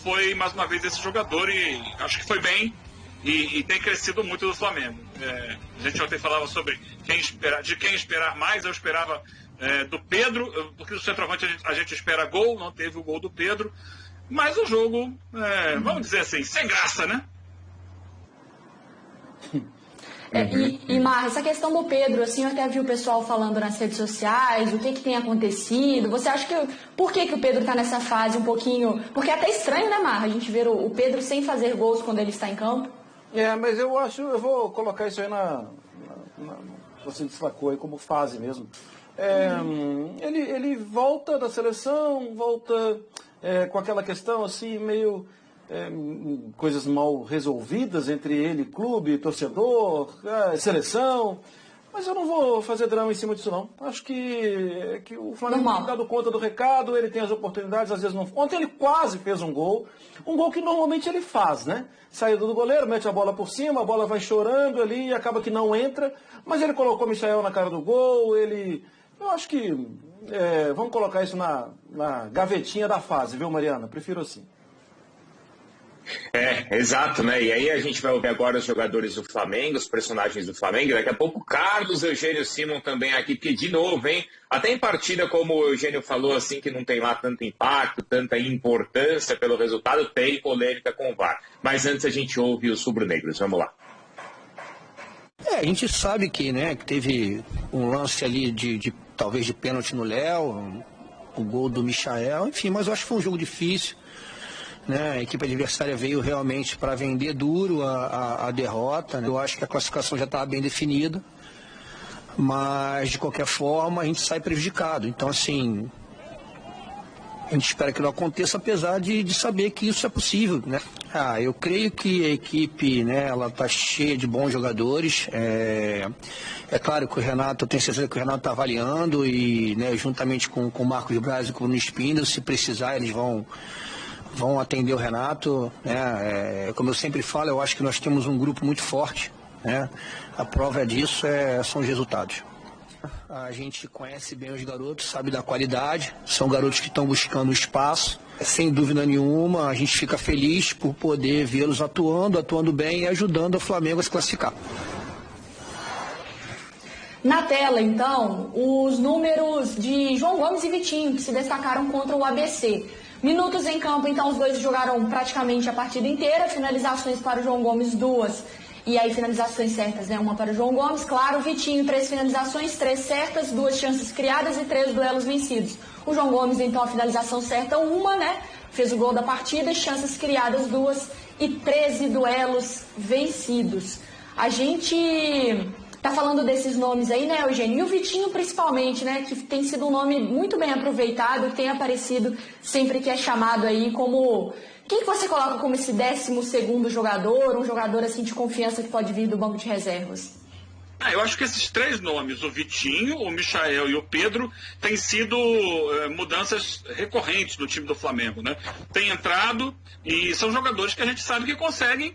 foi mais uma vez esse jogador e acho que foi bem e tem crescido muito do Flamengo. A gente ontem falava sobre de quem esperar mais. Eu esperava do Pedro, porque do centroavante a gente espera gol, não teve o gol do Pedro, mas o jogo, vamos dizer assim, sem graça, né? E Mar, essa questão do Pedro, assim, eu até vi o pessoal falando nas redes sociais, o que tem acontecido. Você acha que... Por que o Pedro tá nessa fase um pouquinho... Porque é até estranho, né, Mar? A gente ver o Pedro sem fazer gols quando ele está em campo. Mas eu vou colocar isso aí você destacou aí como fase mesmo. Ele volta da seleção, volta com aquela questão assim, meio... coisas mal resolvidas entre ele, clube, torcedor, seleção, mas eu não vou fazer drama em cima disso não. Acho que o Flamengo tem dado conta do recado, ele tem as oportunidades, às vezes não. Ontem ele quase fez um gol que normalmente ele faz, né? Saída do goleiro, mete a bola por cima, a bola vai chorando ali e acaba que não entra, mas ele colocou o Michael na cara do gol, eu acho que vamos colocar isso na gavetinha da fase, viu, Mariana? Prefiro assim. Exato, né? E aí a gente vai ouvir agora os jogadores do Flamengo, os personagens do Flamengo. Daqui a pouco Carlos Eugênio Simon também aqui, porque de novo, hein? Até em partida, como o Eugênio falou, assim, que não tem lá tanto impacto, tanta importância pelo resultado, tem polêmica com o VAR. Mas antes a gente ouve os rubro-negros. Vamos lá. A gente sabe que teve um lance ali talvez de pênalti no Léo, o gol do Michael, enfim, mas eu acho que foi um jogo difícil. A equipe adversária veio realmente para vender duro a derrota. Eu acho que a classificação já estava bem definida, mas de qualquer forma a gente sai prejudicado. Então, assim, a gente espera que não aconteça, apesar de saber que isso é possível, né? Eu creio que a equipe, ela está cheia de bons jogadores. É claro que o Renato, eu tenho certeza que o Renato está avaliando e, juntamente com o Marcos Braz e com o Nuno Espíndola, se precisar, eles vão atender o Renato, como eu sempre falo, eu acho que nós temos um grupo muito forte, A prova disso são os resultados. A gente conhece bem os garotos, sabe da qualidade, são garotos que estão buscando espaço, sem dúvida nenhuma, a gente fica feliz por poder vê-los atuando bem e ajudando o Flamengo a se classificar. Na tela, então, os números de João Gomes e Vitinho, que se destacaram contra o ABC. Minutos em campo, então os dois jogaram praticamente a partida inteira, finalizações para o João Gomes 2, e aí finalizações certas, uma para o João Gomes, claro, o Vitinho 3 finalizações, 3 certas, 2 chances criadas e 3 duelos vencidos. O João Gomes, então, a finalização certa 1, fez o gol da partida, chances criadas 2 e 13 duelos vencidos. A gente... tá falando desses nomes aí, Eugênio? E o Vitinho, principalmente, que tem sido um nome muito bem aproveitado, que tem aparecido sempre que é chamado aí como... Quem que você coloca como esse 12º jogador, um jogador assim de confiança que pode vir do banco de reservas? Eu acho que esses 3 nomes, o Vitinho, o Michael e o Pedro, têm sido mudanças recorrentes no time do Flamengo, Tem entrado e são jogadores que a gente sabe que conseguem...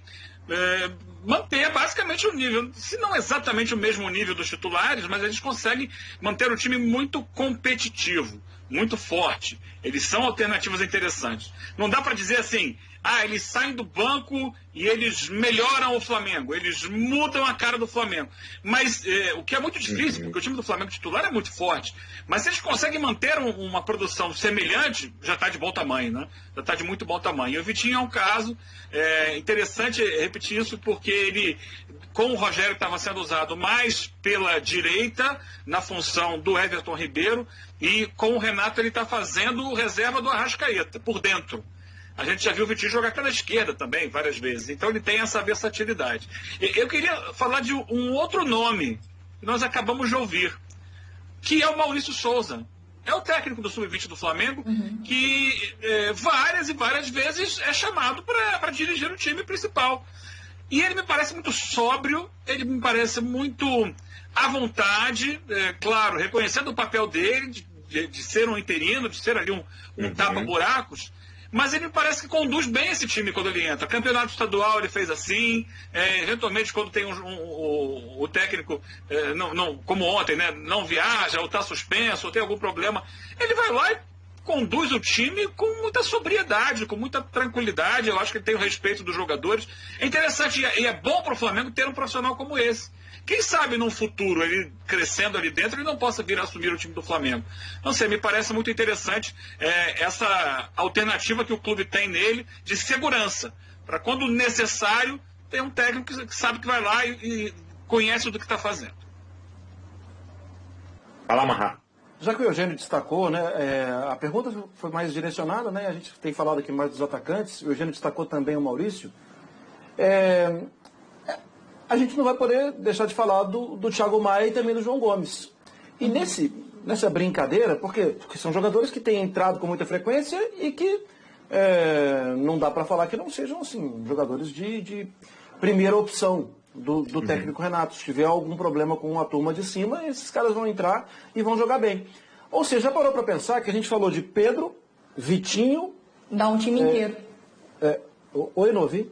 manter basicamente o nível, se não exatamente o mesmo nível dos titulares, mas eles conseguem manter o time muito competitivo, muito forte. Eles são alternativas interessantes. Não dá para dizer assim, eles saem do banco e eles melhoram o Flamengo, eles mudam a cara do Flamengo. Mas o que é muito difícil, porque o time do Flamengo titular é muito forte. Mas se eles conseguem manter uma produção semelhante, já está de bom tamanho, Já está de muito bom tamanho. E o Vitinho é um caso interessante repetir isso, porque ele, com o Rogério, estava sendo usado mais pela direita, na função do Everton Ribeiro, e com o Renato ele está fazendo reserva do Arrascaeta, por dentro. A gente já viu o Vitinho jogar pela esquerda também, várias vezes. Então ele tem essa versatilidade. Eu queria falar de um outro nome que nós acabamos de ouvir, que é o Maurício Souza. É o técnico do Sub-20 do Flamengo, que várias e várias vezes é chamado para dirigir o time principal. E ele me parece muito sóbrio, ele me parece muito à vontade, claro, reconhecendo o papel dele, de ser um interino, de ser ali um tapa-buracos, mas ele me parece que conduz bem esse time quando ele entra. Campeonato estadual ele fez assim, eventualmente quando tem o técnico, não, como ontem, não viaja, ou está suspenso, ou tem algum problema, ele vai lá e conduz o time com muita sobriedade, com muita tranquilidade. Eu acho que ele tem o respeito dos jogadores. É interessante e é bom para o Flamengo ter um profissional como esse. Quem sabe num futuro, ele crescendo ali dentro, ele não possa vir a assumir o time do Flamengo. Não sei, me parece muito interessante essa alternativa que o clube tem nele de segurança. Para quando necessário, ter um técnico que sabe que vai lá e conhece do que está fazendo. Fala, Marra. Já que o Eugênio destacou, né, a pergunta foi mais direcionada, né, a gente tem falado aqui mais dos atacantes, o Eugênio destacou também o Maurício. A gente não vai poder deixar de falar do Thiago Maia e também do João Gomes. E nessa brincadeira, porque são jogadores que têm entrado com muita frequência e que não dá para falar que não sejam assim, jogadores de primeira opção do técnico Renato. Se tiver algum problema com a turma de cima, esses caras vão entrar e vão jogar bem. Ou seja, já parou para pensar que a gente falou de Pedro, Vitinho... Dá um time inteiro. Oi, não ouvi?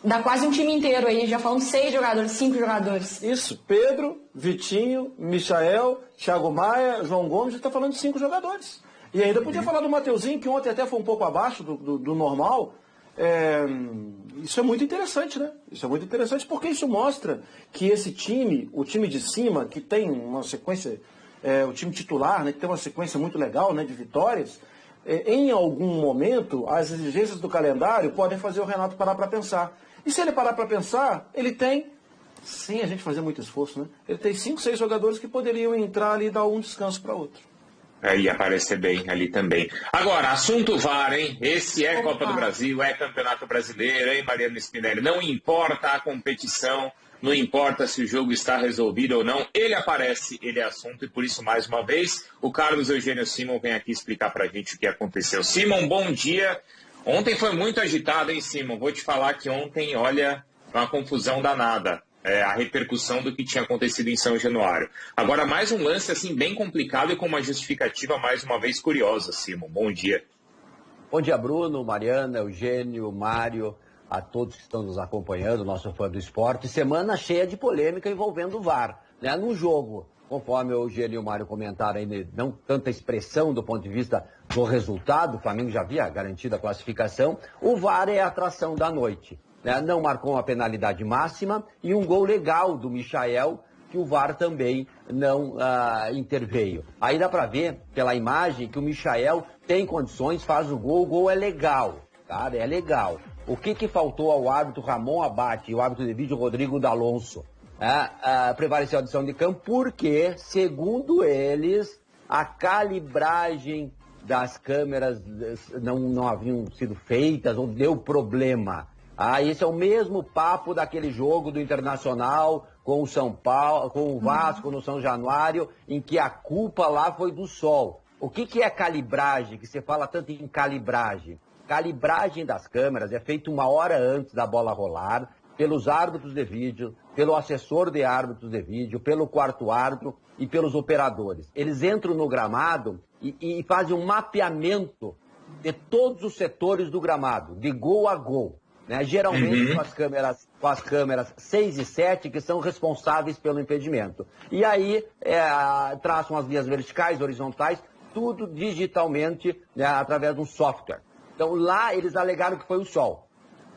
Dá quase um time inteiro aí, já falamos 6 jogadores, 5 jogadores. Isso, Pedro, Vitinho, Michael, Thiago Maia, João Gomes, já está falando de 5 jogadores. E ainda podia falar do Mateuzinho, que ontem até foi um pouco abaixo do normal. Isso é muito interessante, né? Isso é muito interessante porque isso mostra que esse time, o time de cima, que tem uma sequência, o time titular, né, que tem uma sequência muito legal, né, de vitórias, em algum momento, as exigências do calendário podem fazer o Renato parar para pensar. E se ele parar para pensar, ele tem, sem a gente fazer muito esforço, né? Ele tem 5, 6 jogadores que poderiam entrar ali e dar um descanso para outro. E aparecer bem ali também. Agora, assunto VAR, hein? Esse é Copa do Brasil, é Campeonato Brasileiro, hein, Mariano Spinelli? Não importa a competição, não importa se o jogo está resolvido ou não, ele aparece, ele é assunto, e por isso, mais uma vez, o Carlos Eugênio Simon vem aqui explicar pra gente o que aconteceu. Simon, bom dia. Ontem foi muito agitado, hein, Simon? Vou te falar que ontem, olha, uma confusão danada. A repercussão do que tinha acontecido em São Januário. Agora, mais um lance assim bem complicado e com uma justificativa mais uma vez curiosa, Simon. Bom dia. Bom dia, Bruno, Mariana, Eugênio, Mário, a todos que estão nos acompanhando, nosso fã do esporte. Semana cheia de polêmica envolvendo o VAR. Né? No jogo, conforme o Eugênio e o Mário comentaram, aí, não tanta expressão do ponto de vista do resultado, o Flamengo já havia garantido a classificação, o VAR é a atração da noite. Não marcou uma penalidade máxima e um gol legal do Michael, que o VAR também não interveio. Aí dá para ver pela imagem que o Michael tem condições, faz o gol é legal, cara, é legal. O que faltou ao árbitro Ramon Abate e o árbitro de vídeo Rodrigo D'Alonso? Prevaleceu a decisão de campo porque, segundo eles, a calibragem das câmeras não haviam sido feitas ou deu problema. Esse é o mesmo papo daquele jogo do Internacional com o São Paulo, com o Vasco no São Januário, em que a culpa lá foi do sol. O que é calibragem? Que você fala tanto em calibragem. Calibragem das câmeras é feita 1 hora antes da bola rolar, pelos árbitros de vídeo, pelo assessor de árbitros de vídeo, pelo quarto árbitro e pelos operadores. Eles entram no gramado e fazem um mapeamento de todos os setores do gramado, de gol a gol. Né? Geralmente com as câmeras 6 e 7, que são responsáveis pelo impedimento. E aí traçam as linhas verticais, horizontais, tudo digitalmente, né, através de um software. Então lá eles alegaram que foi o sol.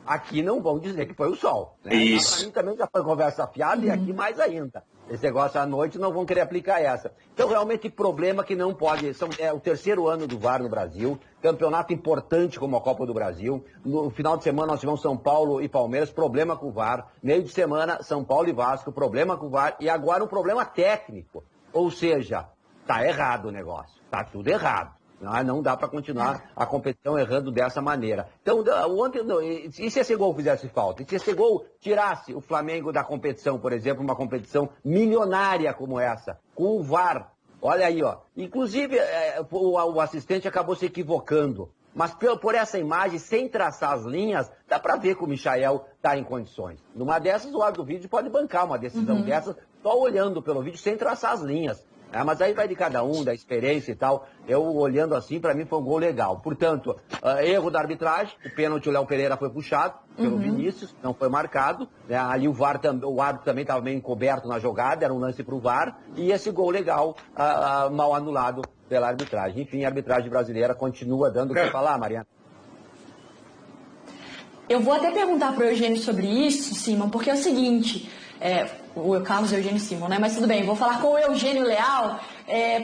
Aqui não vão dizer que foi o sol. Né? Isso. Para mim também já foi conversa fiada e aqui mais ainda. Esse negócio à noite não vão querer aplicar essa. Então, realmente, problema que não pode... É o 3º ano do VAR no Brasil, campeonato importante como a Copa do Brasil. No final de semana nós tivemos São Paulo e Palmeiras, problema com o VAR. Meio de semana, São Paulo e Vasco, problema com o VAR. E agora um problema técnico. Ou seja, tá errado o negócio. Tá tudo errado. Não dá para continuar a competição errando dessa maneira. Então, ontem, e se esse gol fizesse falta? E se esse gol tirasse o Flamengo da competição, por exemplo, uma competição milionária como essa, com o VAR? Olha aí, ó. Inclusive, o assistente acabou se equivocando. Mas por essa imagem, sem traçar as linhas, dá para ver que o Michael está em condições. Numa dessas, o árbitro do vídeo pode bancar uma decisão dessas, só olhando pelo vídeo, sem traçar as linhas. Mas aí vai de cada um, da experiência e tal. Eu, olhando assim, para mim foi um gol legal. Portanto, erro da arbitragem. O pênalti, o Léo Pereira foi puxado pelo Vinícius, não foi marcado. Ali o árbitro também estava meio encoberto na jogada, era um lance para o VAR. E esse gol legal, mal anulado pela arbitragem. Enfim, a arbitragem brasileira continua dando o que falar, Mariana. Eu vou até perguntar para o Eugênio sobre isso, Simon, porque é o seguinte, o Carlos Eugênio Simon, né? Mas tudo bem, vou falar com o Eugênio Leal,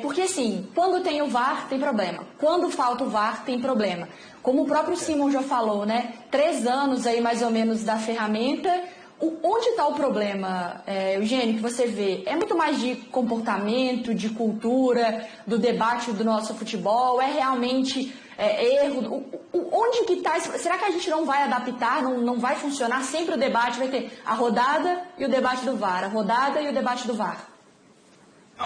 porque assim, quando tem o VAR tem problema, quando falta o VAR tem problema. Como o próprio Simon já falou, né? 3 anos aí mais ou menos da ferramenta. Onde está o problema, Eugênio, que você vê? É muito mais de comportamento, de cultura, do debate do nosso futebol? É realmente erro? Onde que está? Será que a gente não vai adaptar, não vai funcionar? Sempre o debate vai ter a rodada e o debate do VAR, a rodada e o debate do VAR.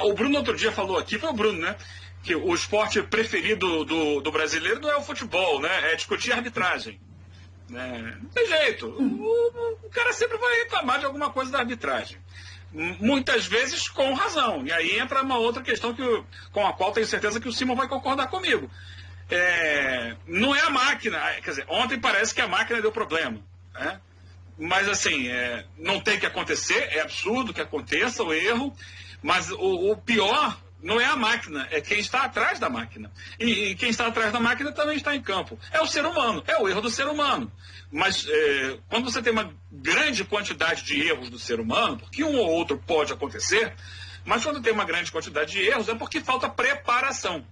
O Bruno outro dia falou aqui, foi o Bruno, né? Que o esporte preferido do brasileiro não é o futebol, né? É discutir arbitragem. Não tem jeito. O cara sempre vai reclamar de alguma coisa da arbitragem. Muitas vezes com razão. E aí entra uma outra questão com a qual tenho certeza que o Simon vai concordar comigo. Não é a máquina. Quer dizer, ontem parece que a máquina deu problema. Né? Mas assim, não tem que acontecer. É absurdo que aconteça o erro. Mas o pior não é a máquina, é quem está atrás da máquina. E quem está atrás da máquina também está em campo. É o ser humano, é o erro do ser humano. Mas quando você tem uma grande quantidade de erros do ser humano, porque um ou outro pode acontecer, mas quando tem uma grande quantidade de erros é porque falta preparação.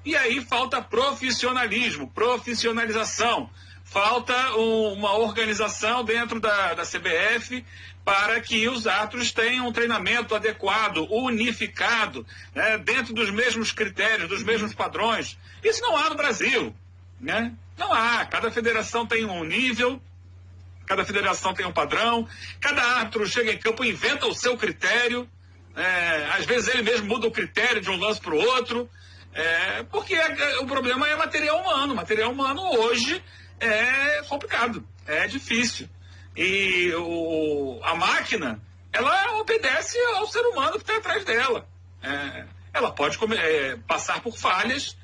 E aí falta profissionalismo, profissionalização. Falta uma organização dentro da CBF para que os árbitros tenham um treinamento adequado, unificado, né, dentro dos mesmos critérios, dos mesmos padrões. Isso não há no Brasil. Né? Não há. Cada federação tem um nível, cada federação tem um padrão, cada árbitro chega em campo e inventa o seu critério. Às vezes ele mesmo muda o critério de um lance para o outro, porque o problema é material humano. Material humano hoje é complicado, é difícil. E a máquina, ela obedece ao ser humano que está atrás dela. Ela pode passar por falhas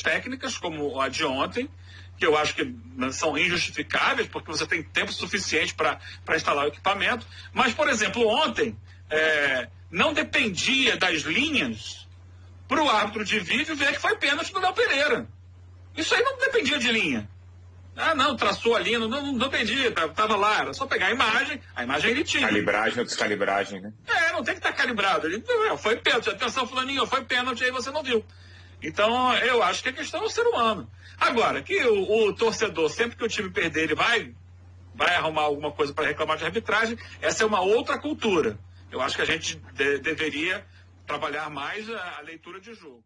técnicas, como a de ontem, que eu acho que são injustificáveis, porque você tem tempo suficiente para instalar o equipamento. Mas, por exemplo, ontem, não dependia das linhas para o árbitro de vídeo ver que foi pênalti do Léo Pereira. Isso aí não dependia de linha. Não, traçou a linha, não dependia, estava lá, era só pegar a imagem ele tinha. Calibragem ou descalibragem, né? Não tem que estar calibrado. Foi pênalti, atenção, fulaninho, foi pênalti, aí você não viu. Então, eu acho que a questão é o ser humano. Agora, que o torcedor, sempre que o time perder, ele vai arrumar alguma coisa para reclamar de arbitragem, essa é uma outra cultura. Eu acho que a gente deveria trabalhar mais a leitura de jogo.